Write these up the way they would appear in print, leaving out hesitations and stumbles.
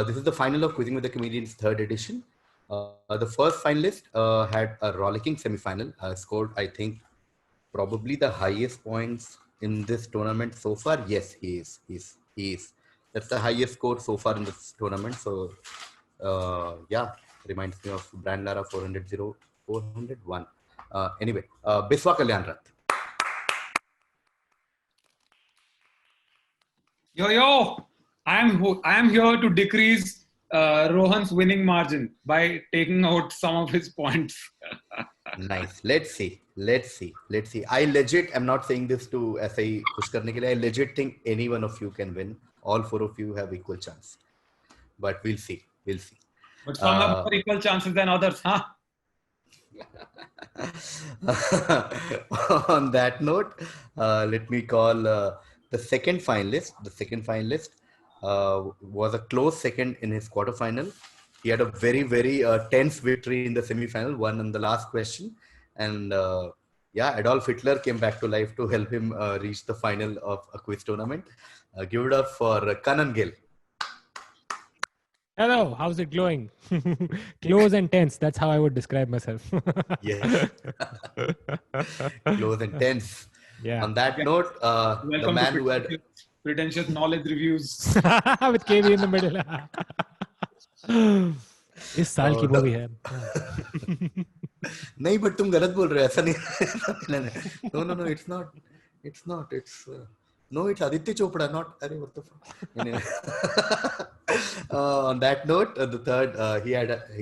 This is the final of Quizzing with the Comedians third edition. The first finalist had a rollicking semi-final, scored, I think, probably the highest points in this tournament so far. Yes, he is. He is. That's the highest score so far in this tournament. So, yeah, reminds me of Brand Lara 401. Anyway, Biswa Kalyanrath. Yo, I am here to decrease Rohan's winning margin by taking out some of his points. Nice. Let's see. I legit am not saying this to ऐसे खुश करने के लिए. I legit think any one of you can win. All four of you have equal chance. But we'll see. But some have more equal chances than others, huh? On that note, let me call the second finalist. The second finalist was a close second in his quarterfinal. He had a very, very tense victory in the semi-final, won on the last question. And Adolf Hitler came back to life to help him reach the final of a quiz tournament. Give it up for Kanan Gill. Hello, how's it going? Close and tense. That's how I would describe myself. Yes. Close and tense. Yeah. On that note, the man who had pretentious knowledge reviews with KB in the middle. इस साल की movie है. नहीं, but तुम गलत बोल रहे हो. ऐसा नहीं. No, it's not. It's Aditya Chopra, not. Arey, what the fuck? Anyway. On that note, the third, he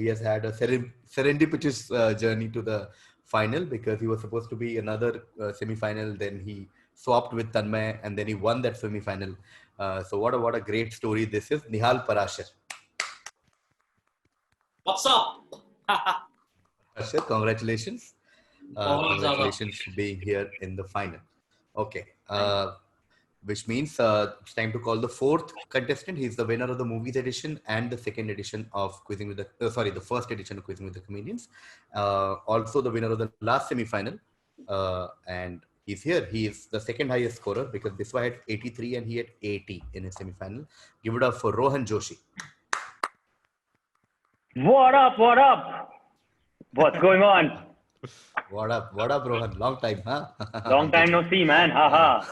has had a serendipitous journey to the final, because he was supposed to be another semi-final. Then he swapped with Tanmay, and then he won that semi-final. So what a great story this is. Nihal Parashar. What's up? Parashar, congratulations. Congratulations for being here in the final. Okay. Which means it's time to call the fourth contestant. He's the winner of the movies edition and the second edition of Quizzing with the the first edition of Quizzing with the Comedians. Also the winner of the last semi-final. And he's here. He is the second highest scorer, because Biswa had 83 and he had 80 in his semi-final. Give it up for Rohan Joshi. What up? What's going on? What up, Rohan? Long time, huh? Long time no see, man. Haha.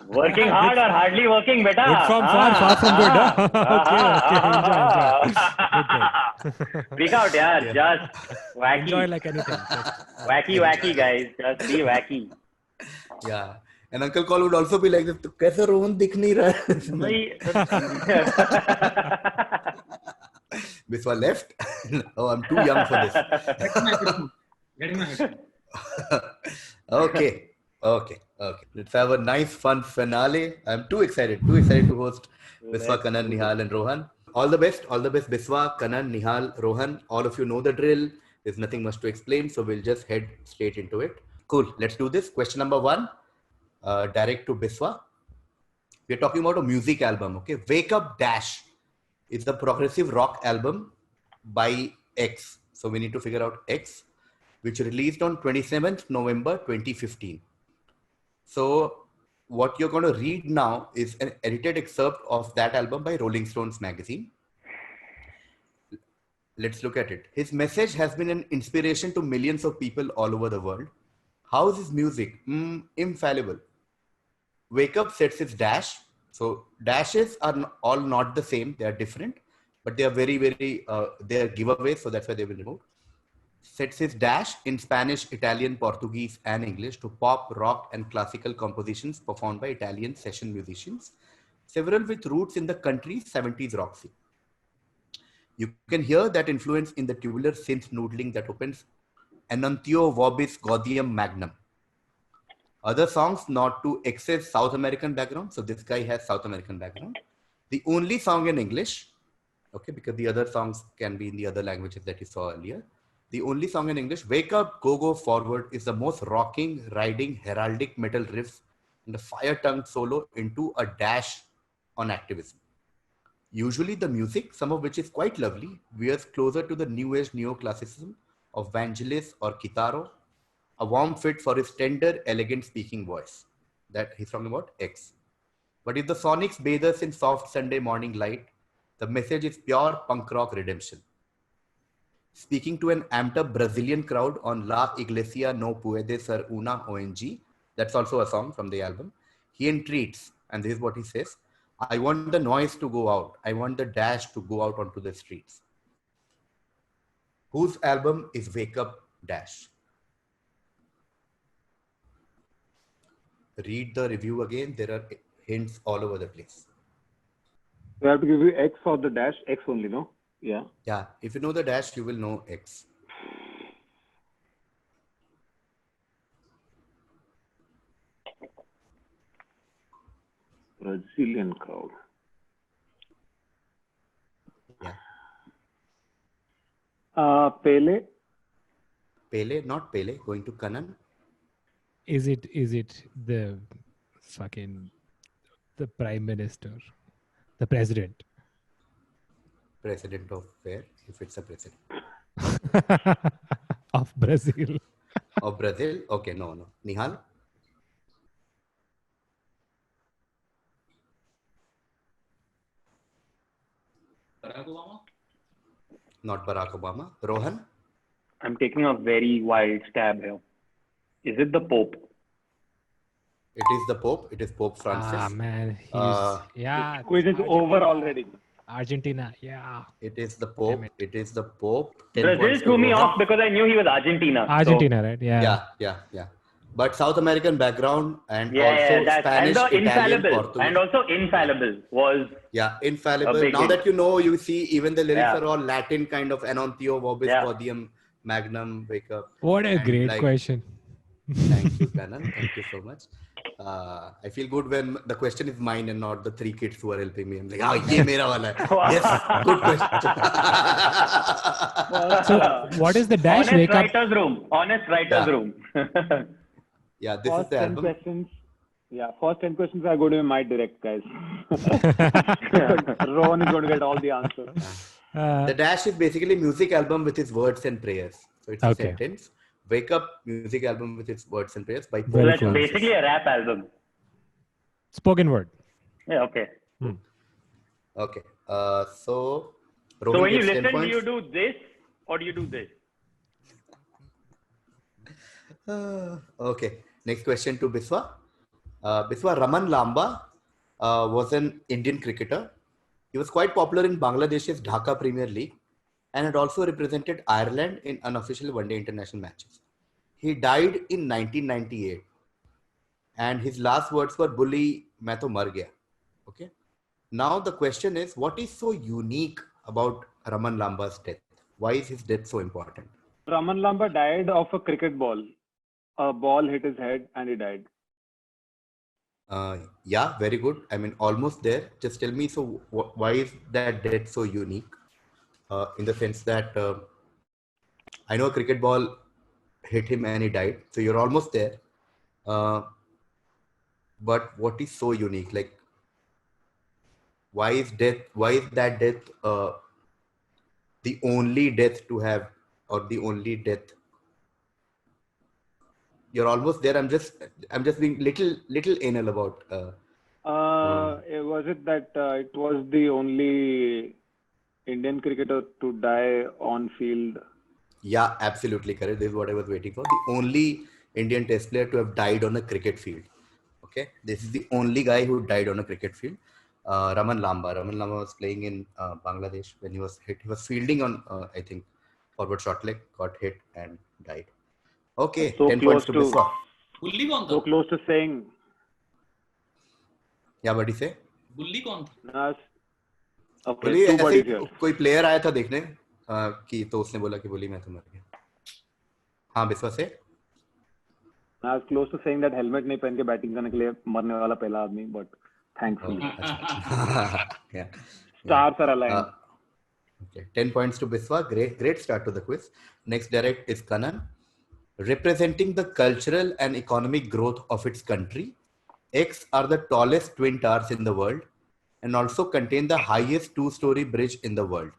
Working hard or hardly working, beta? Good from far from good. Okay. Enjoy. Freak out, yaar. Just wacky. Enjoy like anything. Wacky, guys. Just be wacky. Yeah. And Uncle Call would also be like this. कैसे रोहन दिख नहीं रहा? Biswa left. Oh, I'm too young for this. getting my head. Okay. Let's have a nice, fun finale. I'm too excited to host Biswa, Kanan, Nihal, and Rohan. All the best, Biswa, Kanan, Nihal, Rohan. All of you know the drill. There's nothing much to explain, so we'll just head straight into it. Cool. Let's do this. Question number 1, direct to Biswa. We're talking about a music album. Okay, Wake Up Dash. It's a progressive rock album by X. So we need to figure out X, which released on 27th November 2015. So what you're going to read now is an edited excerpt of that album by Rolling Stones magazine. Let's look at it. His message has been an inspiration to millions of people all over the world. How is his music? Infallible. Wake Up sets its dash. So dashes are all not the same. They are different, but they are very, very, they are giveaways. So that's why they will remove. Sets his dash in Spanish, Italian, Portuguese, and English to pop, rock, and classical compositions performed by Italian session musicians, several with roots in the country's 70s rock scene. You can hear that influence in the tubular synth noodling that opens Annuncio Vobis Gaudium Magnum. Other songs not to excess South American background. So this guy has South American background. The only song in English, okay, because the other songs can be in the other languages that you saw earlier. The only song in English, Wake Up, Go Forward, is the most rocking, riding, heraldic metal riff and a fire-tongued solo into a dash on activism. Usually the music, some of which is quite lovely, veers closer to the new age neoclassicism of Vangelis or Kitaro, a warm fit for his tender, elegant speaking voice. That he's talking about X. But if the Sonics bathe us in soft Sunday morning light, The message is pure punk rock redemption. Speaking to an amped up Brazilian crowd on La Iglesia No Puede Ser Una ONG, that's also a song from the album, he entreats, and this is what he says: I want the noise to go out. I want the dash to go out onto the streets. Whose album is Wake Up Dash? Read the review again. There are hints all over the place. We have to give you X or the dash. X only, no? Yeah. Yeah, if you know the dash, you will know X. Brazilian crowd. Yeah. Pele. Pele, not Pele, going to Kanan. Is it the prime minister, the president? President of where? If it's a president. Of Brazil. Of Brazil? Okay, no. Nihal? Barack Obama? Not Barack Obama. Rohan? I'm taking a very wild stab here. Is it the Pope? It is the Pope. It is Pope Francis. Ah man, yeah. Quiz is over already. Argentina, yeah. It is the Pope. It is the Pope. 10 Brazil points to threw me Rohan. off because I knew he was Argentina. Argentina, right? Yeah. Yeah. But South American background and Yeah, also that's, Spanish, and the Italian, infallible, Portuguese. and also infallible was Infallible. a big Now hint. that you know, you see even the lyrics Yeah. are all Latin kind of Annuntio vobis Yeah. gaudium magnum wake up. What a And great like- question. Thank you, Kanan. Thank you so much. I feel good when the question is mine and not the 3 kids who are helping me. I'm like, ye mera wala hai. Yes, good question. So, what is the dash? honest Wake up. writer's room. Honest writer's Yeah. room. Yeah, this is First the 10 album. questions. Yeah, first 10 questions are going to be my direct, guys. Rohan is going to get all the answers. The Dash is basically music album with its words and prayers. So it's a Okay. sentence. Wake Up music album with its words and prayers by So Pope that's cool. Francis. basically a rap album. Spoken word. Yeah, okay. Okay. So So Rohan when you gets 10 listen, do points. you do this or do you do this? Okay. Next question to Biswa. Biswa, Raman Lamba was an Indian cricketer. He was quite popular in Bangladesh's Dhaka Premier League and had also represented Ireland in unofficial one-day international matches. He died in 1998 and his last words were "Bully, main to mar gaya." Okay. Now the question is, what is so unique about Raman Lamba's death? Why is his death so important? Raman Lamba died of a cricket ball. A ball hit his head and he died. Yeah, very good. I mean, almost there. Just tell me, so why is that death so unique? In the sense that I know a cricket ball hit him and he died. So you're almost there. But what is so unique? Like, why is that death the only death to have, or the only death? You're almost there. I'm just being little anal about. Was it that it was the only Indian cricketer to die on field? Yeah, absolutely correct. This is what I was waiting for. The only Indian Test player to have died on a cricket field. Okay, this is the only guy who died on a cricket field. Raman Lamba. Raman Lamba was playing in Bangladesh when he was hit. He was fielding on, I think, forward short leg, got hit and died. Okay, So 10 points to close to- Biswa. बुल्ली कौन था? So close to saying, Yeah, buddy say. बुल्ली कौन था? Nas. Okay, बोली two ऐसे buddies he here. कोई player आया था देखने कि तो उसने बोला कि बोली मैं तो मर गया. हाँ बिस्वा से. I was close to saying that helmet नहीं पहन के बैटिंग करने के लिए मरने वाला पहला आदमी, but thankfully Yeah. stars are aligned. Okay, 10 points to Biswa. Great start to the quiz. Next direct is Kanan. Representing the cultural and economic growth of its country, X are the tallest twin towers in the world and also contain the highest two-story bridge in the world.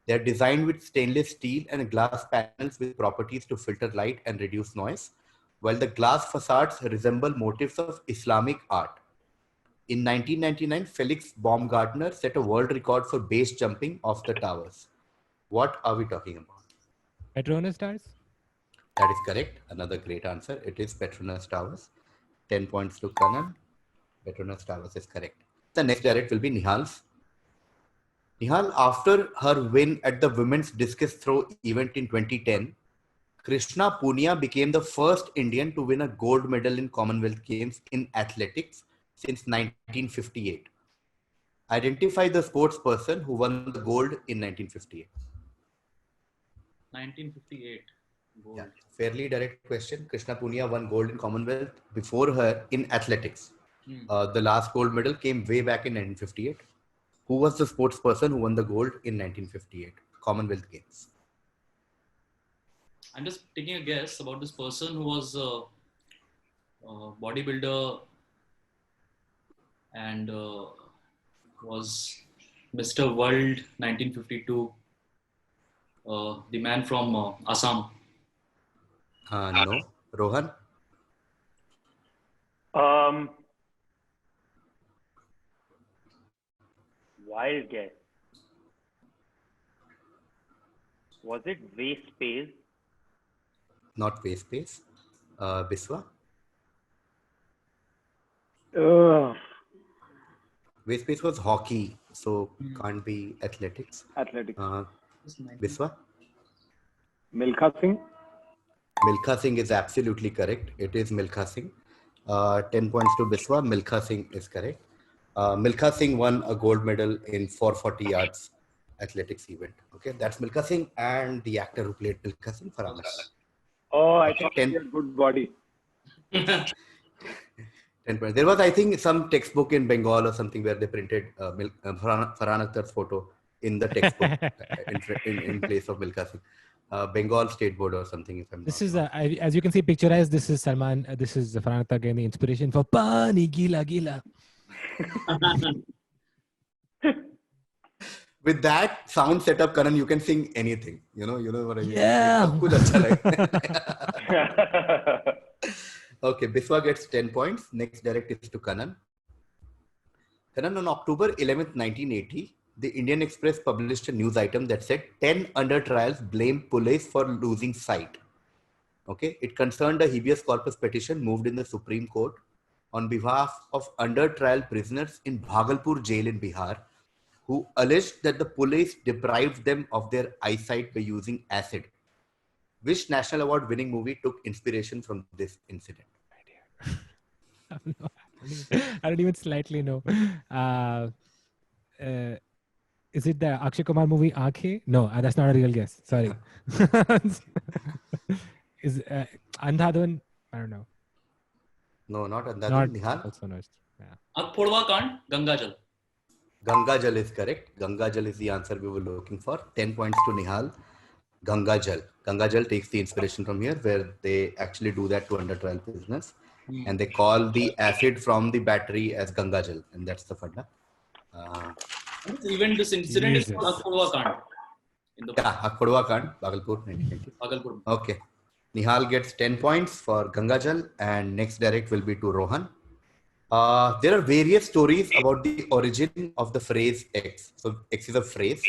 They are designed with stainless steel and glass panels with properties to filter light and reduce noise, while the glass facades resemble motifs of Islamic art. In 1999, Felix Baumgartner set a world record for base jumping off the towers. What are we talking about? Petronas Stars? That is correct. Another great answer. It is Petronas Towers. 10 points to Kanan. Petronas Towers is correct. The next direct will be Nihal's. Nihal, after her win at the women's discus throw event in 2010, Krishna Punia became the first Indian to win a gold medal in Commonwealth Games in athletics since 1958. Identify the sports person who won the gold in 1958. 1958. Gold. Yeah, fairly direct question. Krishna Punia won gold in Commonwealth before her in athletics. The last gold medal came way back in 1958. Who was the sports person who won the gold in 1958 Commonwealth Games? I'm just taking a guess about this person who was a bodybuilder and was Mr. World 1952. The man from Assam. No. Rohan? Wild guess. Was it waist pace? Not waist pace. Biswa? Waist pace was hockey, so can't be athletics. Athletics. Biswa? Milkha Singh. Milkha Singh is absolutely correct. It is Milkha Singh. 10 points to Biswa. Milkha Singh is correct. Milkha Singh won a gold medal in 440 yards athletics event. Okay, that's Milkha Singh and the actor who played Milkha Singh, Farhan Akhtar. Oh, I thought 10 he had good body. 10 points. There was, I think, some textbook in Bengal or something where they printed Farhan Akhtar's photo in the textbook in place of Milkha Singh. Bengal State Board or something. If I'm This not is, wrong. as you can see, picturized, this is Salman, this is Farhan Akhtar getting the inspiration for Pani Gila Gila. With that sound setup, Karan, you can sing anything. You know what I mean? Yeah. Sab kuch acha lagta. Okay, Biswa gets 10 points. Next direct is to Kanan. Kanan, on October 11th, 1980, the Indian Express published a news item that said 10 under trials blame police for losing sight. Okay, it concerned a habeas corpus petition moved in the Supreme Court on behalf of under trial prisoners in Bhagalpur jail in Bihar, who alleged that the police deprived them of their eyesight by using acid. Which national award winning movie took inspiration from this incident? I don't even slightly know. Is it the Akshay Kumar movie Aankhein? No, that's not a real guess. Sorry. Is Andhadhun? I don't know. No, not Not Andhadhun. Nihal? also no. Yeah. Akpodwa Kand, Ganga Jal. Ganga Jal is correct. Ganga Jal is the answer we were looking for. 10 points to Nihal. Ganga Jal. Ganga Jal takes the inspiration from here, where they actually do that to under trial prisoners. And they call the acid from the battery as Ganga Jal. And that's the funda. Even this incident is Jesus. called Akpodwa Kand. In the Yeah, Akpadwa Kand, Bhagalpur, 1990. Bhagalpur. Okay. Nihal gets 10 points for Ganga Jal, and next direct will be to Rohan. There are various stories about the origin of the phrase X. So X is a phrase.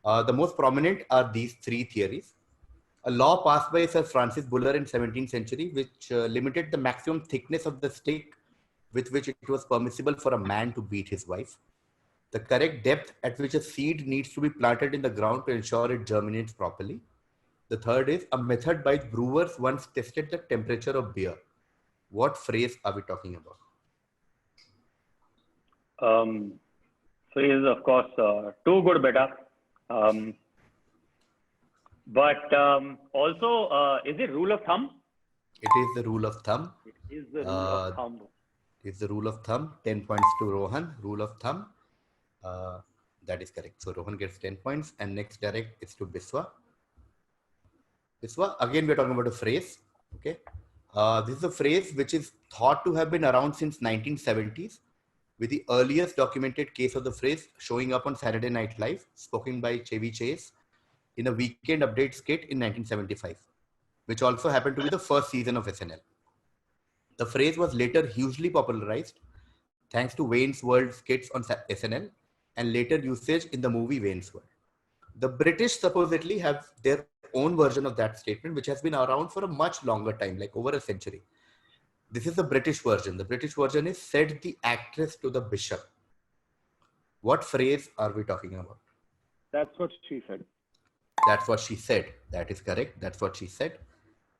The most prominent are these three theories. A law passed by Sir Francis Buller in 17th century, which limited the maximum thickness of the stick with which it was permissible for a man to beat his wife. The correct depth at which a seed needs to be planted in the ground to ensure it germinates properly. The third is a method by brewers once tested the temperature of beer. What phrase are we talking about? So he is, of course, too good, beta. But also, is it rule of thumb? It is the rule of thumb. It is the rule of thumb. It is the rule of thumb. 10 points to Rohan. Rule of thumb. That is correct. So Rohan gets 10 points. And next direct is to Biswa. Biswa, again, we're talking about a phrase. Okay. This is a phrase which is thought to have been around since 1970s, with the earliest documented case of the phrase showing up on Saturday Night Live, spoken by Chevy Chase in a Weekend Update skit in 1975, which also happened to be the first season of SNL. The phrase was later hugely popularized thanks to Wayne's World skits on SNL and later usage in the movie Wayne's World. The British supposedly have their own version of that statement, which has been around for a much longer time, like over a century. This is the British version. The British version is said the actress to the bishop. What phrase are we talking about? That's what she said. That's what she said. That is correct. That's what she said.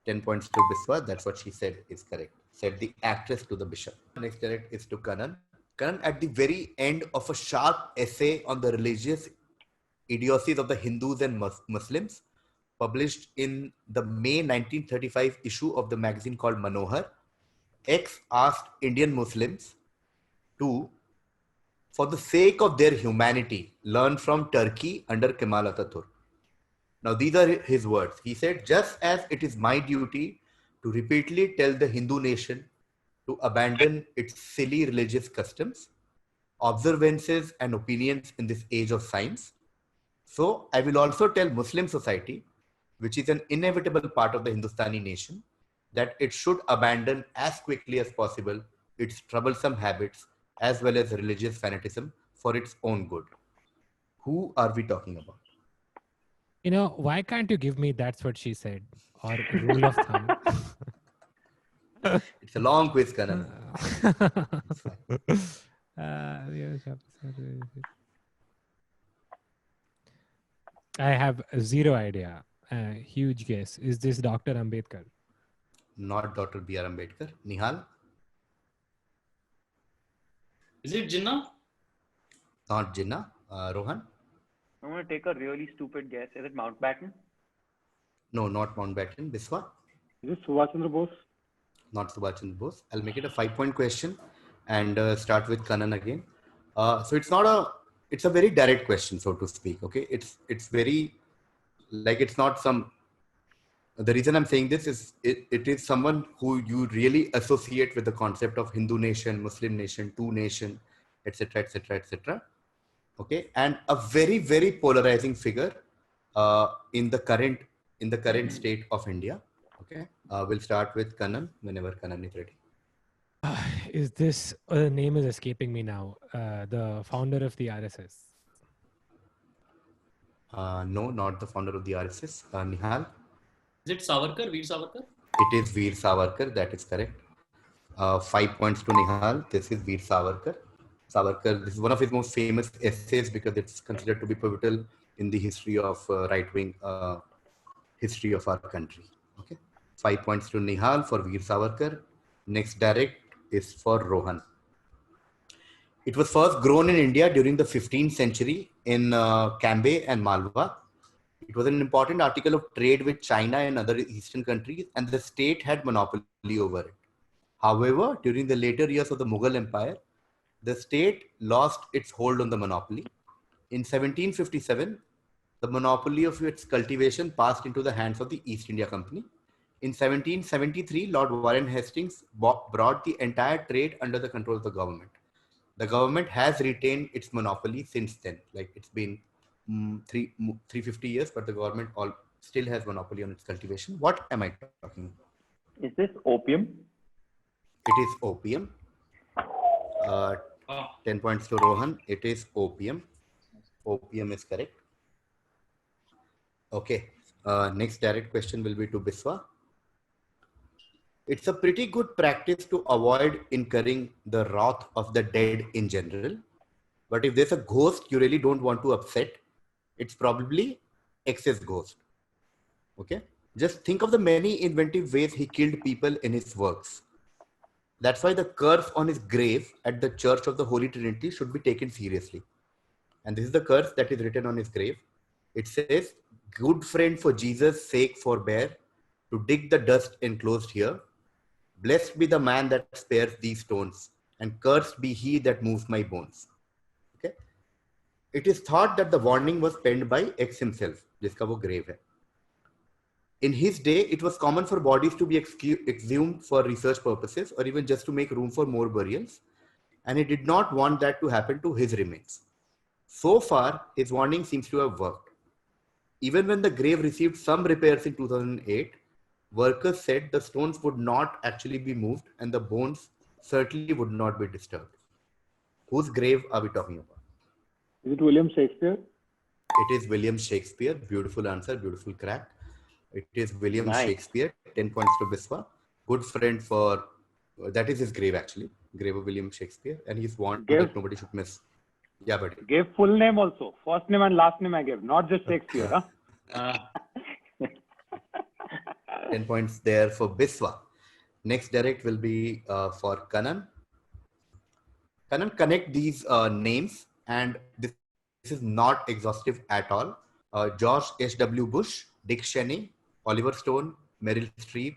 10 points to Biswa. That's what she said is correct. Said the actress to the bishop. Next direct is to Kanan. Kanan, at the very end of a sharp essay on the religious idiocies of the Hindus and Muslims, published in the May 1935 issue of the magazine called Manohar, X asked Indian Muslims to, for the sake of their humanity, learn from Turkey under Kemal Atatürk. Now, these are his words. He said, just as it is my duty to repeatedly tell the Hindu nation to abandon its silly religious customs, observances, and opinions in this age of science, so I will also tell Muslim society, which is an inevitable part of the Hindustani nation, that it should abandon as quickly as possible its troublesome habits as well as religious fanaticism for its own good. Who are we talking about? You know, why can't you give me that's what she said or rule of thumb? It's a long quiz, Kanan. I have zero idea. Huge guess. Is this Dr. Ambedkar? Not Dr. B.R. Ambedkar. Nihal? Is it Jinnah? Not Jinnah. Rohan? I'm going to take a really stupid guess. Is it Mountbatten? No, not Mountbatten. Biswa? Is it Subhash Chandra Bose? Not Subhash Chandra Bose. I'll make it a 5-point question and start with Kanan again. So it's a very direct question, so to speak. Okay, it's very like it's not some. The reason I'm saying this is it is someone who you really associate with the concept of Hindu nation, Muslim nation, two nation, etc., etc., etc. Okay, and a very, very polarizing figure in the current state of India. Okay, we'll start with Kanan whenever Kanan is ready. Is this name is escaping me now? The founder of the RSS. No, not the founder of the RSS. Nihal. Is it Savarkar? Veer Savarkar? It is Veer Savarkar. That is correct. 5 points to Nihal. This is Veer Savarkar. Savarkar. This is one of his most famous essays because it's considered to be pivotal in the history of right-wing history of our country. Okay. 5 points to Nihal for Veer Savarkar. Next direct is for Rohan. It was first grown in India during the 15th century in Cambay and Malwa. It was an important article of trade with China and other Eastern countries, and the state had monopoly over it. However, during the later years of the Mughal Empire, the state lost its hold on the monopoly. In 1757, the monopoly of its cultivation passed into the hands of the East India Company. In 1773, Lord Warren Hastings brought the entire trade under the control of the government. The government has retained its monopoly since then. Like it's been 350 years, but the government still has monopoly on its cultivation. What am I talking about? Is this opium? It is opium. 10 points to Rohan. It is opium. Opium is correct. Okay. Next direct question will be to Biswa. It's a pretty good practice to avoid incurring the wrath of the dead in general. But if there's a ghost you really don't want to upset, it's probably X's ghost. Okay. Just think of the many inventive ways he killed people in his works. That's why the curse on his grave at the Church of the Holy Trinity should be taken seriously. And this is the curse that is written on his grave. It says, "Good friend, for Jesus' sake forbear to dig the dust enclosed here. Blessed be the man that spares these stones, and cursed be he that moves my bones." Okay. It is thought that the warning was penned by X himself, जिसका वो grave है. In his day, it was common for bodies to be exhumed for research purposes or even just to make room for more burials. And he did not want that to happen to his remains. So far, his warning seems to have worked. Even when the grave received some repairs in 2008, workers said the stones would not actually be moved and the bones certainly would not be disturbed. Whose grave are we talking about? Is it William Shakespeare? It is William Shakespeare. Beautiful answer. Beautiful crack. It is William Nice. Shakespeare. 10 points to Biswa. Good friend for, that is his grave actually. Grave of William Shakespeare. And he's wanted Gave- nobody should miss. Yeah, buddy. Gave full name also. First name and last name I gave. Not just Shakespeare. Huh? 10 points there for Biswa. Next direct will be for Kanan. Kanan, connect these names, and this is not exhaustive at all. George H.W. Bush, Dick Cheney, Oliver Stone, Meryl Streep,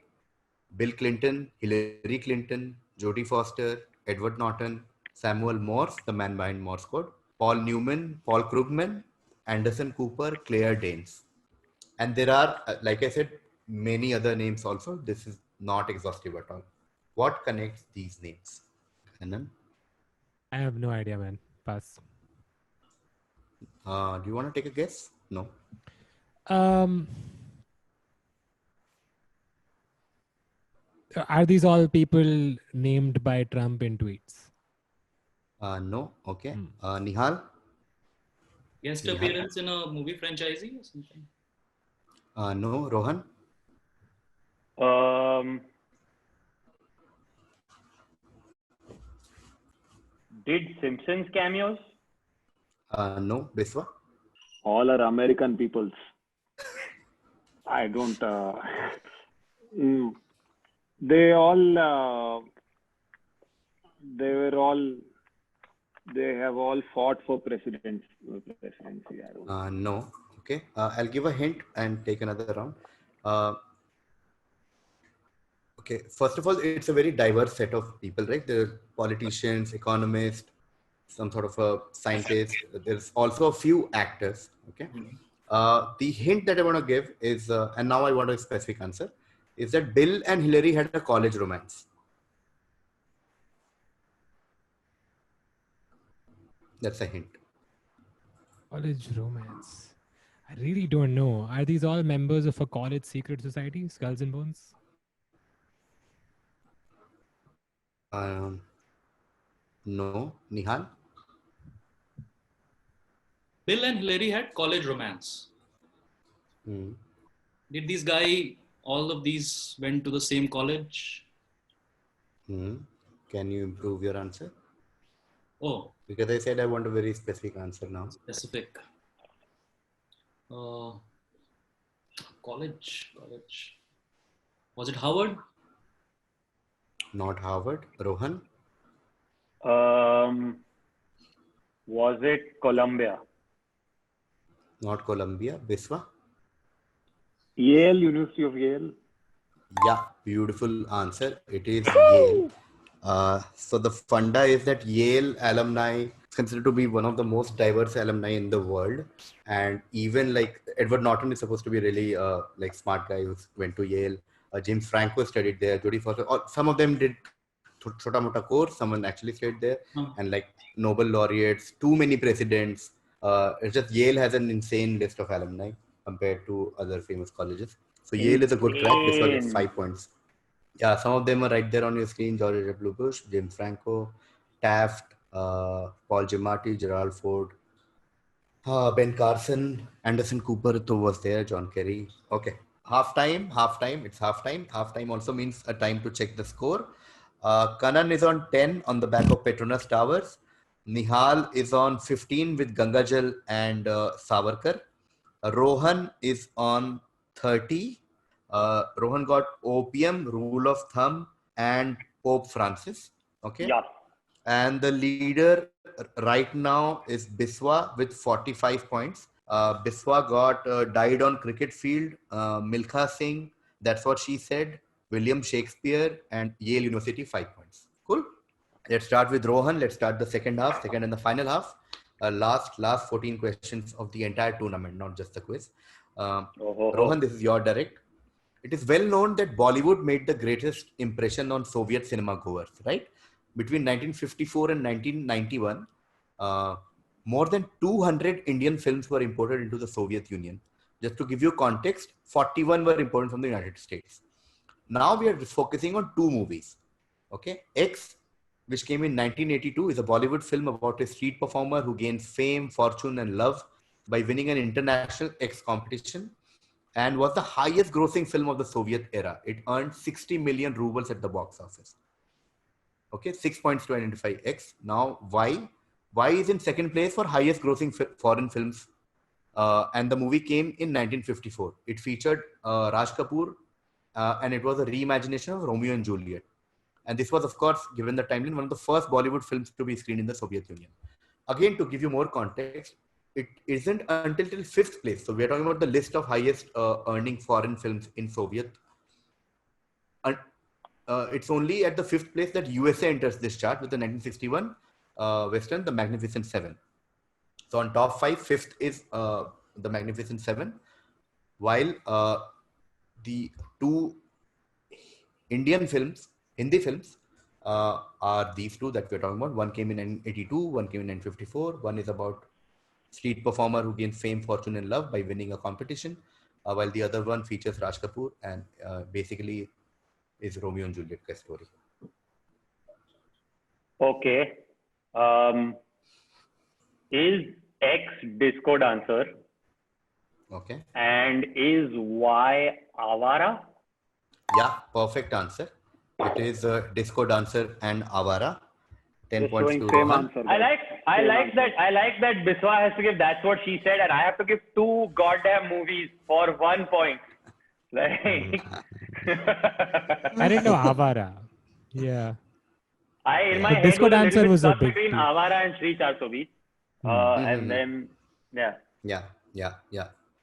Bill Clinton, Hillary Clinton, Jodie Foster, Edward Norton, Samuel Morse, the man behind Morse code, Paul Newman, Paul Krugman, Anderson Cooper, Claire Danes. And there are, like I said, many other names also. This is not exhaustive at all. What connects these names? Kanan, I have no idea, man. Pass. do you want to take a guess? No. Are these all people named by Trump in tweets? No. Okay. Nihal? Guest Yeah. appearance in a movie franchisee or something. No. Rohan? Did Simpsons cameos? No. Biswa? All are American peoples. I don't. They all. They were all. They have all fought for presidency. I don't. No. Okay. I'll give a hint and take another round. Okay. First of all, it's a very diverse set of people, right? There are politicians, economists, some sort of a scientist. There's also a few actors. Okay. The hint that I want to give is, and now I want a specific answer, is that Bill and Hillary had a college romance. That's a hint. College romance. I really don't know. Are these all members of a college secret society? Skulls and Bones? No. Nihal? Bill and Hillary had college romance. Hmm. Did all of these went to the same college? Can you improve your answer? Oh, Because I said I want a very specific answer now. specific. College. Was it Howard? Not Harvard. Rohan? Was it Columbia? Not Columbia. Biswa? Yale, University of Yale. Yeah, beautiful answer. It is Yale. So the funda is that Yale alumni is considered to be one of the most diverse alumni in the world. And even like Edward Norton is supposed to be really like smart guy who went to Yale. James Franco studied there. Jodie Foster. Some of them did chota mota course. Someone actually stayed there. And like Nobel laureates, too many presidents. It's just Yale has an insane list of alumni compared to other famous colleges. So Yale is a good crack. This one gets 5 points. Yeah, some of them are right there on your screen. George W. Bush, James Franco, Taft, Paul Giamatti, Gerald Ford, Ben Carson, Anderson Cooper was there, John Kerry. Okay, halftime. It's halftime. Halftime also means a time to check the score. Kanan is on 10 on the back of Petronas Towers. Nihal is on 15 with Gangajal and Savarkar. Rohan is on 30. Rohan got Opium, Rule of Thumb, and Pope Francis. Okay. Yeah. And the leader right now is Biswa with 45 points. Biswa got Died on Cricket Field, Milkha Singh, That's What She Said, William Shakespeare, and Yale University 5 points. Cool. Let's start with Rohan. Let's start the second and the final half. Last 14 questions of the entire tournament, not just the quiz. Rohan, this is your direct. It is well known that Bollywood made the greatest impression on Soviet cinema goers, right? Between 1954 and 1991, more than 200 Indian films were imported into the Soviet Union. Just to give you context, 41 were imported from the United States. Now we are focusing on two movies, okay? X which came in 1982, is a Bollywood film about a street performer who gains fame, fortune, and love by winning an international X competition, and was the highest grossing film of the Soviet era. It earned 60 million rubles at the box office. Okay, 6 points to identify X. Now, why? Why is in second place for highest grossing foreign films? And the movie came in 1954. It featured Raj Kapoor, and it was a reimagination of Romeo and Juliet. And this was, of course, given the timeline, one of the first Bollywood films to be screened in the Soviet Union. Again, to give you more context, it isn't until till fifth place. So we are talking about the list of highest earning foreign films in Soviet. And it's only at the fifth place that USA enters this chart with the 1961 Western, The Magnificent Seven. So on top five, fifth is The Magnificent Seven, while the two Indian films, Hindi films, are these two that we're talking about. One came in 1982, one came in 1954. One is about street performer who gains fame, fortune, and love by winning a competition, while the other one features Raj Kapoor and basically is Romeo and Juliet ka story. Okay. Is X Disco Dancer? Okay. And is Y Avara? Yeah, perfect answer. It is Disco Dancer and Avara. 10 Just points showing to same Rohan. answer. I like that Biswa has to give that's what she said, and I have to give 2 goddamn movies for 1 point. Like I didn't know Avara. Yeah. in my But head Disco was a Dancer little bit was a stuck big between deal. Avara and Sri 420. And then Yeah.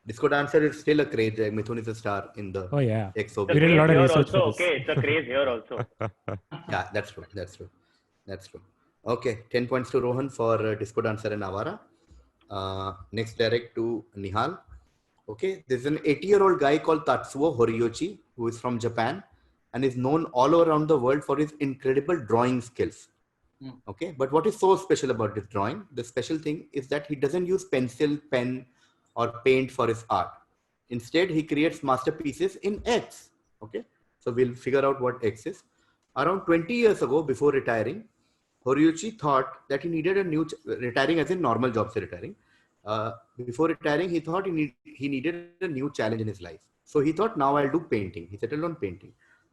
Disco Dancer is still a craze. Mithun is a star in the Oh yeah. ex-Soviet. We did a lot of here research also. for this. Okay, it's a craze here also. Yeah, that's true. Okay, 10 points to Rohan for Disco Dancer and Avara. Next, direct to Nihal. Okay, there's an 80-year-old guy called Tatsuo Horiyoshi who is from Japan and is known all around the world for his incredible drawing skills. Okay, but what is so special about this drawing? The special thing is that he doesn't use pencil, pen, or paint for his art. Instead, he creates masterpieces in X. Okay, so we'll figure out what X is. Around 20 years ago, before retiring, Horiyoshi thought that he needed a new, retiring as in normal jobs retiring. Before retiring, he thought he needed a new challenge in his life. So he thought, now I'll do painting. He settled on painting.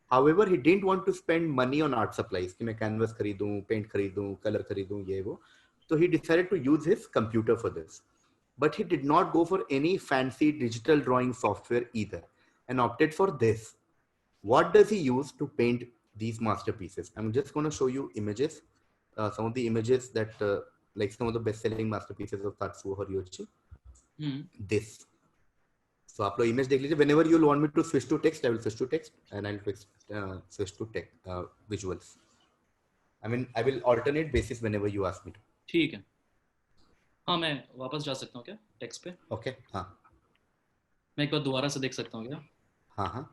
However, he didn't want to spend money on art supplies. कि मैं canvas खरीदूं, paint खरीदूं, color खरीदूं, ये वो. So he decided to use his computer for this. But he did not go for any fancy digital drawing software either and opted for this. What does he use to paint these masterpieces? I'm just going to show you images. Some of the images that, like some of the best-selling masterpieces of Tatsuo Horiyoshi. This. So, आप लोग image देख लीजिए. Whenever you want me to switch to text, I will switch to text, and I'll switch to text visuals. I mean, I will alternate basis whenever you ask me to. ठीक है. हाँ, मैं वापस जा सकता हूँ क्या टेक्स्ट पे? Okay. हाँ. मैं एक बार दोबारा से देख सकता हूँ क्या? हाँ.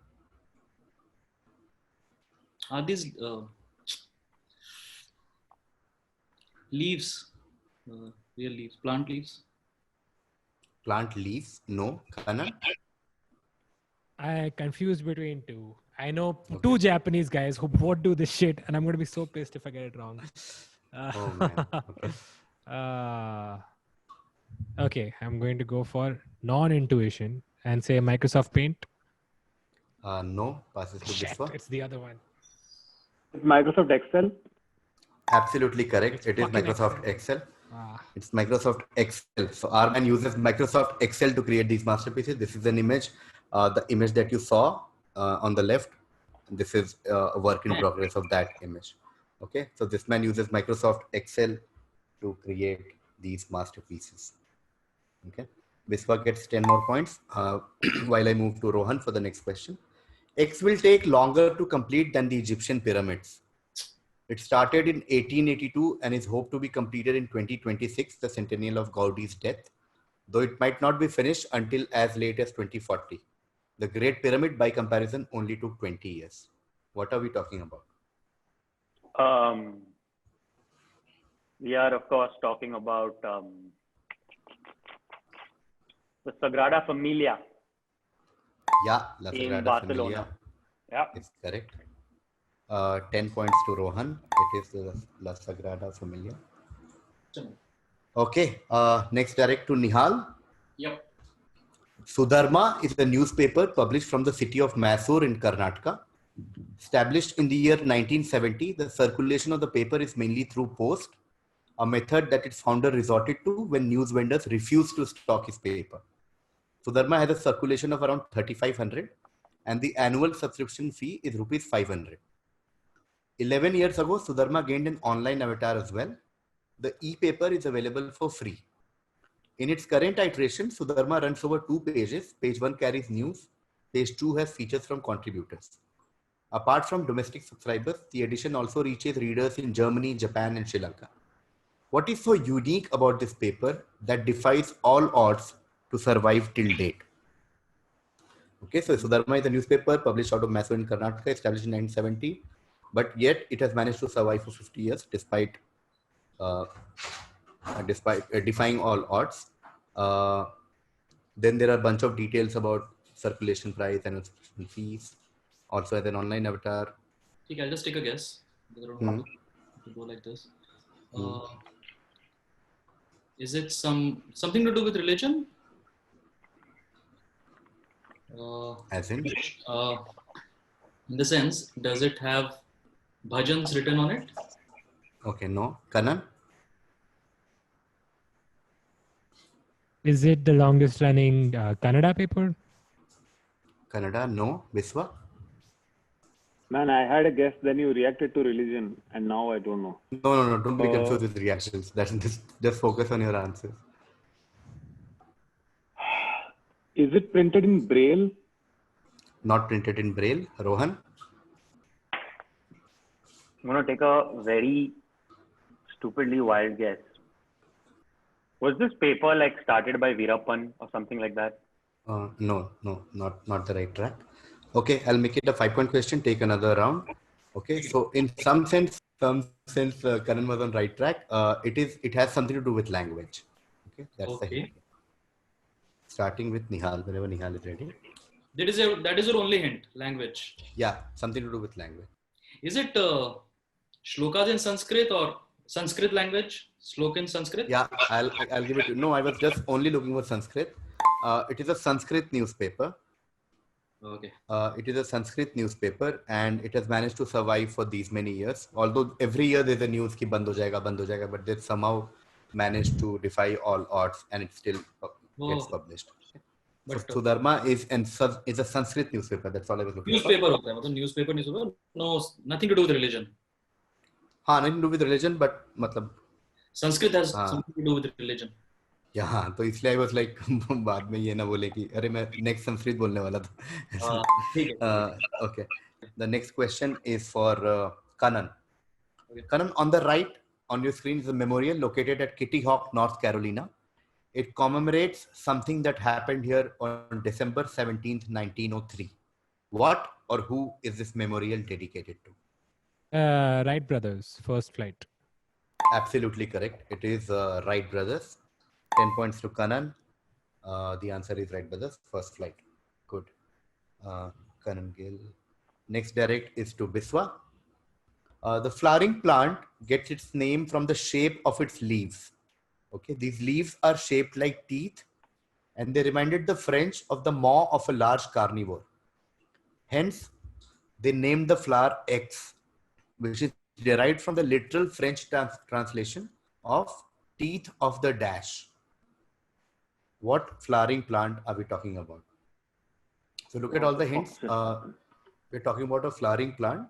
Are these leaves, real leaves, plant leaves? Plant leaves? No. Kanan? I confused between two. I know two Japanese guys who both do this shit, and I'm going to be so pissed if I get it wrong. Oh man. Okay. Okay, I'm going to go for non-intuition and say Microsoft Paint. No. Passes to Shit, Biswa. it's the other one. Microsoft Excel. Absolutely correct. It is fucking Microsoft Excel. Ah. It's Microsoft Excel. So Arman uses Microsoft Excel to create these masterpieces. This is an image. The image that you saw on the left. This is a work in progress of that image. Okay. So this man uses Microsoft Excel to create these masterpieces. Okay. Biswa gets 10 more points while I move to Rohan for the next question. X will take longer to complete than the Egyptian pyramids. It started in 1882 and is hoped to be completed in 2026, the centennial of Gaudi's death, though it might not be finished until as late as 2040. The Great Pyramid, by comparison, only took 20 years. What are we talking about? We are, of course, talking about the Sagrada Familia. Yeah, La In Sagrada Barcelona. Familia. Yeah. It's correct. 10 points to Rohan. It is the La Sagrada Familia. Okay. Next, direct to Nihal. Yep. Sudharma is a newspaper published from the city of Mysore in Karnataka. Established in the year 1970, the circulation of the paper is mainly through post, a method that its founder resorted to when news vendors refused to stock his paper. Sudharma has a circulation of around 3,500 and the annual subscription fee is rupees 500. 11 years ago, Sudharma gained an online avatar as well. The e-paper is available for free. In its current iteration, Sudharma runs over 2 pages. Page 1 carries news. Page 2 has features from contributors. Apart from domestic subscribers, the edition also reaches readers in Germany, Japan, and Sri Lanka. What is so unique about this paper that defies all odds to survive till date? Okay, so Sudharma is a newspaper published out of Mysore in Karnataka, established in 1970, but yet it has managed to survive for 50 years despite defying all odds. Then there are a bunch of details about circulation price and subscription fees. Also as an online avatar. Okay, I'll just take a guess. I don't want to go like this. Is it something to do with religion? As in? In the sense, does it have bhajans written on it? Okay, no. Kanan? Is it the longest running Kannada paper? Kannada, no. Viswa? Man, I had a guess, then you reacted to religion, and now I don't know. No. Don't be confused with reactions. That's just focus on your answers. Is it printed in Braille? Not printed in Braille. Rohan? I'm going to take a very stupidly wild guess. Was this paper like started by Veerappan or something like that? No, not the right track. Okay, I'll make it a 5-point question. Take another round. Okay, so in some sense, Karan was on right track. It has something to do with language. Okay, that's the hint. Starting with Nihal, whenever Nihal is ready. That is your only hint. Language. Yeah, something to do with language. Is it shlokas in Sanskrit or Sanskrit language? Slok in Sanskrit? Yeah, I'll give it to you. No, I was just only looking for Sanskrit. It is a Sanskrit newspaper. Okay. It is a Sanskrit newspaper and it has managed to survive for these many years. Although every year there's a news ki band ho jayega, but they somehow managed to defy all odds and it still gets published. But so Sudharma is a Sanskrit newspaper. That's all I was looking for. Newspaper. No, nothing to do with religion. Nothing to do with religion, but matlab, Sanskrit has something to do with religion. Yeah, तो इसलिए I was like बाद में ये ना बोले कि अरे मैं next संस्कृत बोलने वाला था. Okay. The next question is for Kanan. Okay. Kanan, on the right on your screen is a memorial located at Kitty Hawk, North Carolina. It commemorates something that happened here on December 17th, 1903. What or who is this memorial dedicated to? Wright brothers, first flight. Absolutely correct. It is Wright brothers. 10 points to Kanan. The answer is Wright brothers, first flight. Good. Kanan Gill. Next direct is to Biswa. The flowering plant gets its name from the shape of its leaves. Okay, these leaves are shaped like teeth and they reminded the French of the maw of a large carnivore. Hence, they named the flower X, which is derived from the literal French translation of teeth of the dash. What flowering plant are we talking about? So look at all the hints. We're talking about a flowering plant.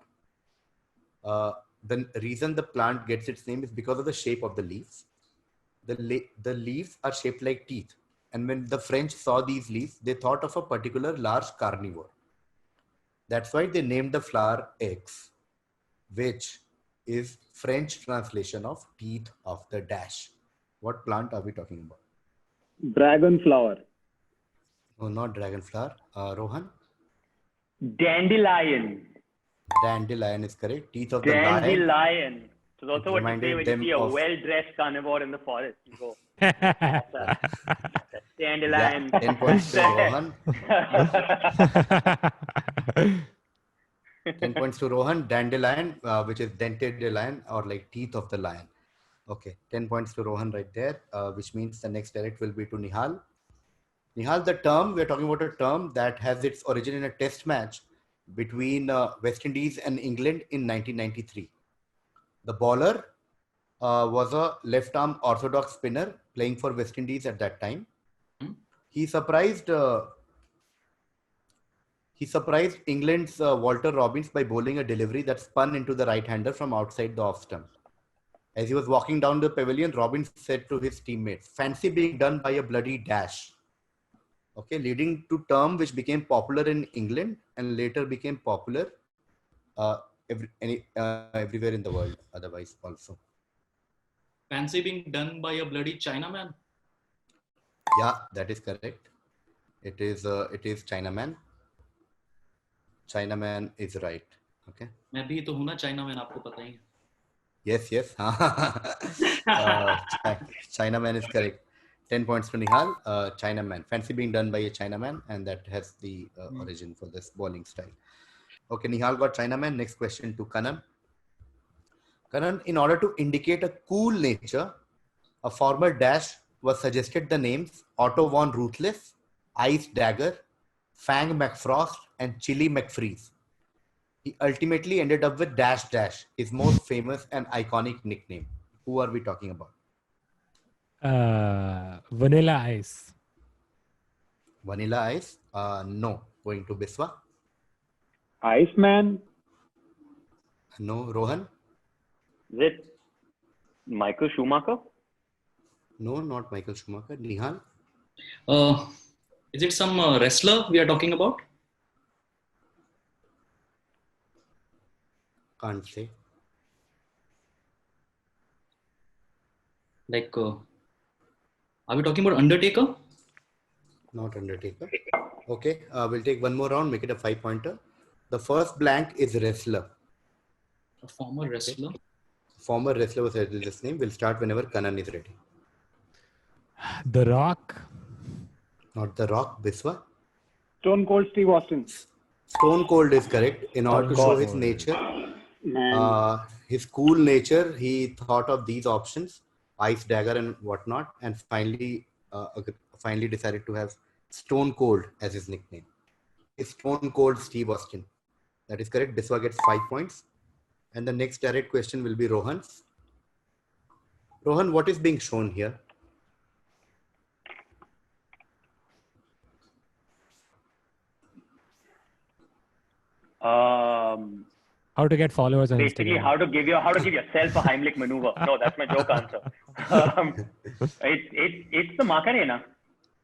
The reason the plant gets its name is because of the shape of the leaves. The leaves are shaped like teeth. And when the French saw these leaves, they thought of a particular large carnivore. That's why they named the flower X, which is French translation of teeth of the dash. What plant are we talking about? Dragon flower. No, not dragon flower. Rohan? Dandelion. Dandelion is correct. Teeth of the lion. Dandelion. So it's also what you say when you see a well-dressed carnivore in the forest. You go, dandelion. Yeah, 10 points to Rohan. 10 points to Rohan. Dandelion, which is dented lion or like teeth of the lion. Okay, 10 points to Rohan right there, which means the next direct will be to Nihal. Nihal, the term, we're talking about a term that has its origin in a test match between West Indies and England in 1993. The bowler was a left-arm orthodox spinner playing for West Indies at that time. He surprised England's Walter Robbins by bowling a delivery that spun into the right-hander from outside the off stump. As he was walking down the pavilion, Robbins said to his teammates, "Fancy being done by a bloody dash." Okay, leading to term which became popular in England and later became popular everywhere in the world otherwise also. Fancy being done by a bloody Chinaman. Yeah, that is correct. It is Chinaman. Chinaman is right. Okay. मैं भी तो हूँ ना Chinaman, आपको पता ही है. Yes. Chinaman is correct. 10 points to Nihal. Chinaman. Fancy being done by a Chinaman, and that has the origin for this bowling style. Okay, Nihal got Chinaman. Next question to Kanan. Kanan, in order to indicate a cool nature, a former dash was suggested the names Otto von Ruthless, Ice Dagger, Fang McFrost, and Chili McFreeze. He ultimately ended up with Dash Dash, his most famous and iconic nickname. Who are we talking about? Vanilla Ice. Vanilla Ice? No. Going to Biswa? Iceman? No. Rohan? Is it Michael Schumacher? No, not Michael Schumacher. Nihal? Is it some wrestler we are talking about? Can't say. Like, are we talking about Undertaker? Not Undertaker. Okay, we'll take one more round, make it a 5-pointer. The first blank is wrestler. A former wrestler. Former wrestler was his name. We'll start whenever Kanan is ready. The Rock. Not The Rock, Biswa. Stone Cold Steve Austin. Stone Cold is correct. In order to show his nature, his cool nature, he thought of these options, Ice Dagger and whatnot, and finally decided to have Stone Cold as his nickname. It's Stone Cold Steve Austin. That is correct. Biswa gets 5 points. And the next direct question will be Rohan's. Rohan, what is being shown here? How to get followers on Basically, Instagram. how to give yourself a Heimlich maneuver. No, that's my joke answer. It's the Macarena.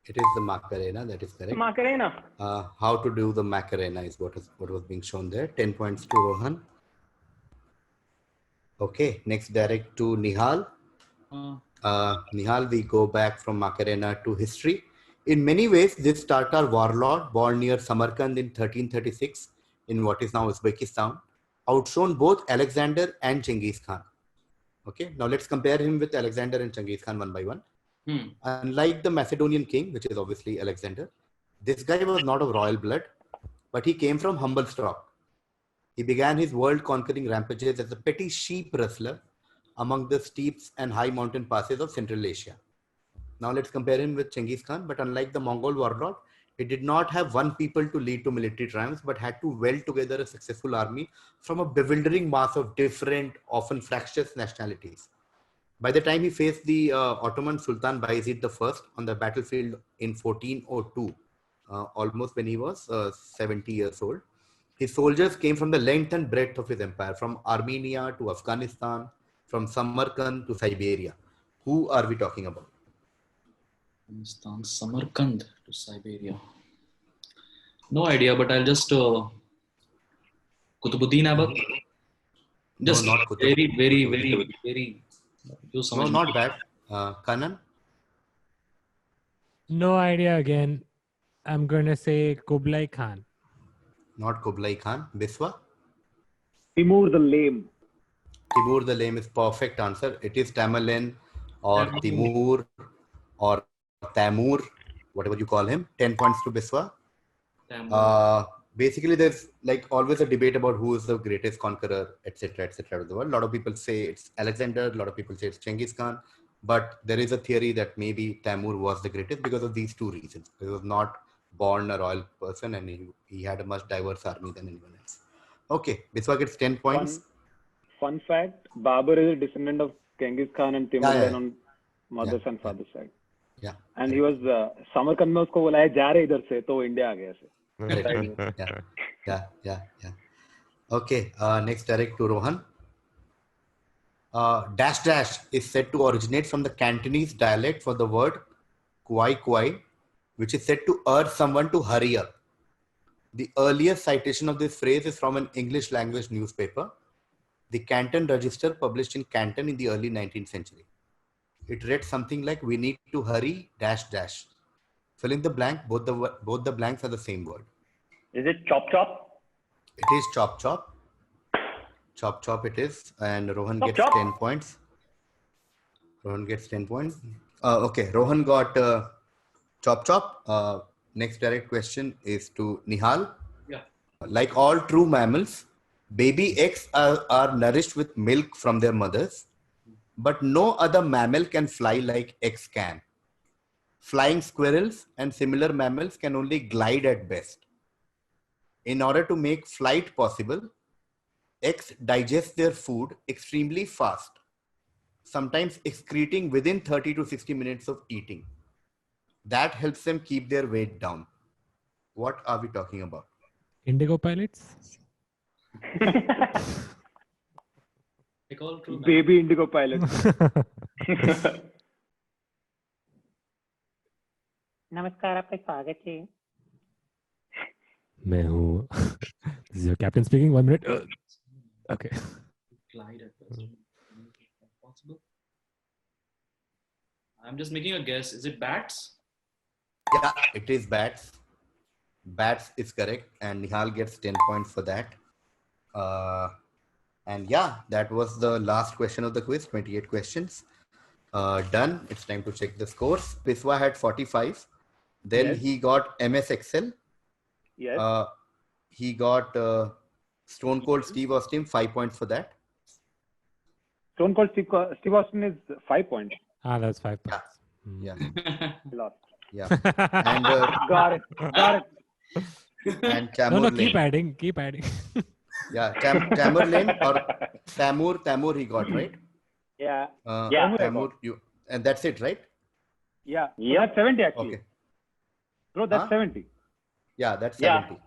It is the Macarena. That is correct. Macarena. How to do the Macarena is what was being shown there. 10 points to Rohan. Okay, next direct to Nihal. Nihal, we go back from Macarena to history. In many ways, this Tatar warlord, born near Samarkand in 1336 in what is now Uzbekistan, outshone both Alexander and Genghis Khan. Okay, now let's compare him with Alexander and Genghis Khan one by one. Unlike the Macedonian king, which is obviously Alexander, this guy was not of royal blood, but he came from humble stock. He began his world-conquering rampages as a petty sheep rustler among the steeps and high mountain passes of Central Asia. Now let's compare him with Genghis Khan, but unlike the Mongol warlord, he did not have one people to lead to military triumphs, but had to weld together a successful army from a bewildering mass of different, often fractious nationalities. By the time he faced the Ottoman Sultan Bayezid I on the battlefield in 1402, almost when he was 70 years old, his soldiers came from the length and breadth of his empire, from Armenia to Afghanistan, from Samarkand to Siberia. Who are we talking about? Afghanistan, Samarkand to Siberia. No idea, but I'll just Qutbuddin Aibak. Just No, not Qutb. very. No, not bad. Kanan? No idea again. I'm going to say Kublai Khan. Not Kublai Khan. Biswa? Timur the Lame. Timur the Lame is perfect answer. It is Tamerlane or Timur or Tamur, whatever you call him. 10 points to Biswa. basically there's like always a debate about who is the greatest conqueror, etc., etc. of the world. A lot of people say it's Alexander. A lot of people say it's Genghis Khan. But there is a theory that maybe Timur was the greatest because of these two reasons. He was not born a royal person, and he had a much diverse army than anyone else. Okay, Biswa gets 10 points. Fun fact: Babur is a descendant of Genghis Khan and Timur Yeah. on mother's and father's side. Yeah. And he was Samarkand में उसको बोला है जा रहे इधर से तो India आ गया से. Yeah. Okay, next direct to Rohan. Dash dash is said to originate from the Cantonese dialect for the word kwai kwai, which is said to urge someone to hurry up. The earliest citation of this phrase is from an English language newspaper, the Canton Register, published in Canton in the early 19th century. It read something like, "We need to hurry dash dash." Fill in the blank. Both the blanks are the same word. Is it chop chop? It is chop chop. Chop chop it is, and Rohan Chop gets chop. 10 points. Rohan gets 10 points. Okay, Rohan got chop chop. Next direct question is to Nihal. Yeah. Like all true mammals, baby eggs are nourished with milk from their mothers, but no other mammal can fly like eggs can. Flying squirrels and similar mammals can only glide at best. In order to make flight possible, eggs digest their food extremely fast, sometimes excreting within 30 to 60 minutes of eating. That helps them keep their weight down. What are we talking about? Indigo pilots? Like all true men. Baby Indigo pilot. नमस्कार आपका स्वागत है. मैं हूँ. This is your captain speaking. 1 minute. Okay. Glide at best. Possible. I'm just making a guess. Is it bats? Yeah, it is bats. Bats is correct, and Nihal gets 10 points for that. And yeah, that was the last question of the quiz. 28 questions. Done. It's time to check the scores. Biswa had 45. Then Yes. he got MS Excel. Yes. He got Stone Cold Steve Austin, 5 points for that. Stone Cold Steve Austin is 5 points. That's 5 points. Yeah, Lost. yeah. And Got it. and No, Chamberlain. keep adding. Keep adding. Yeah, Tamerlane or Tamur he got, right? Yeah. Yeah. Tamur, and that's it, right? Yeah. Yeah. That's 70 actually. Okay. Bro, that's Huh? 70. Yeah, that's Yeah. 70.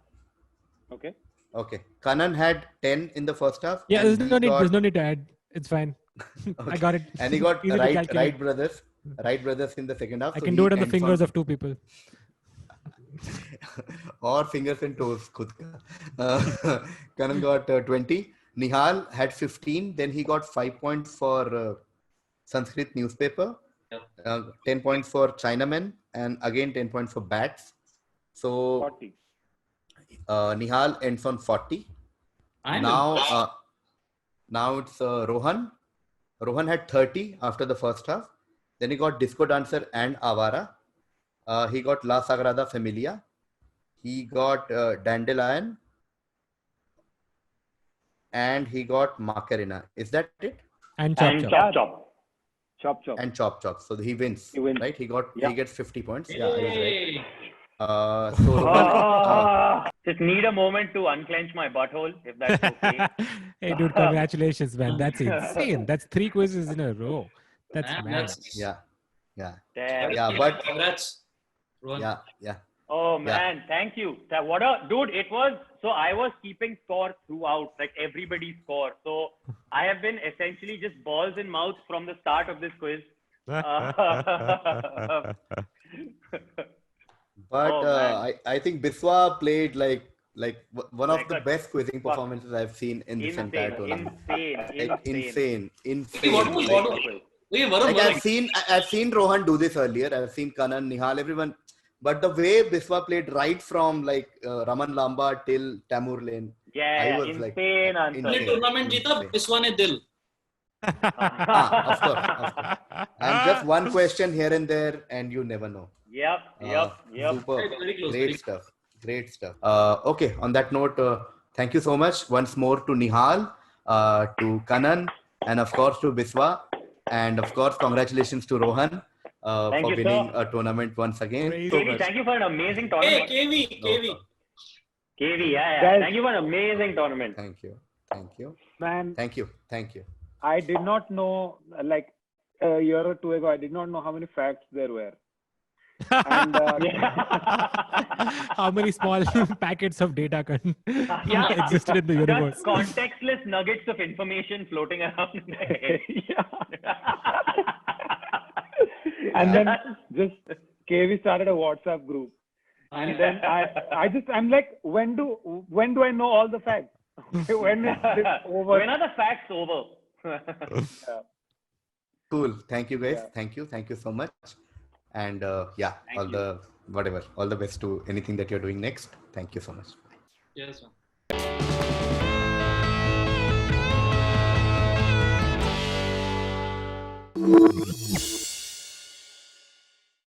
Okay. Okay. Kanan had 10 in the first half. Yeah, and there's no he need. got- There's no need to add. It's fine. I Okay. got it. And he got Easy to calculate. Wright brothers in the second half. I so can he do it on the ends fingers of 2 people. or fingers and toes. Khud ka. Kanan got 20. Nihal had 15. Then he got 5 points for Sanskrit newspaper. Yep. 10 points for Chinamen, and again 10 points for bats. So 40. Nihal ends on 40. I'm Now it's Rohan. Rohan had 30 after the first half. Then he got Disco Dancer and Avara. He got La Sagrada Familia. He got Dandelion. And he got Macarena. Is that it? And chop And chop. chop chop. Chop chop. And Chop Chop. So he wins. He wins. Right? He Yeah. gets 50 points. Yeah, I was right. Yay! So Rohan, Just need a moment to unclench my butthole, if that's okay. Hey, dude, congratulations, man. That's insane. That's 3 quizzes in a row. That's Man, mad. that's yeah. Damn. Yeah, but congrats, Rohan. yeah. Oh man, thank you. What a dude! It was so I was keeping score throughout, like everybody's score. So I have been essentially just balls in mouth from the start of this quiz. But Oh, man. I think Biswa played like one of Like the a best quizzing performances I've seen in this entire tournament. Like, insane. Hey, what was Like, Wait, Varun, like I've seen Rohan do this earlier. I've seen Kanan, Nihal, everyone. But the way Biswa played right from like Raman Lamba till Tamerlane, Yeah, I was insane like, answer. हमने tournament जीता insane. Biswa ने दिल. Of course. And just one question here and there, and you never know. Yep. Super, Very close, very great close. stuff. Great stuff. Okay, on that note, thank you so much once more to Nihal, to Kanan, and of course to Biswa. And of course, congratulations to Rohan Thank for you, winning sir. a tournament once again. Crazy. So KV, much. thank you for an amazing Hey, tournament. KV. KV, yeah. Guys. Thank you for an amazing tournament. Thank you. Thank you. Man, Thank you. Thank you. I did not know, like a year or two ago, I did not know how many facts there were. And How many small packets of data Yeah. existed in the universe? Just contextless nuggets of information floating around in the head. and then just KV started a WhatsApp group. And then I'm like, when do I know all the facts? When is this over? When are the facts over? Cool. Thank you, guys. Yeah. Thank you. Thank you so much. And yeah, Thank all you. the whatever, all the best to anything that you're doing next. Thank you so much. Yes, man.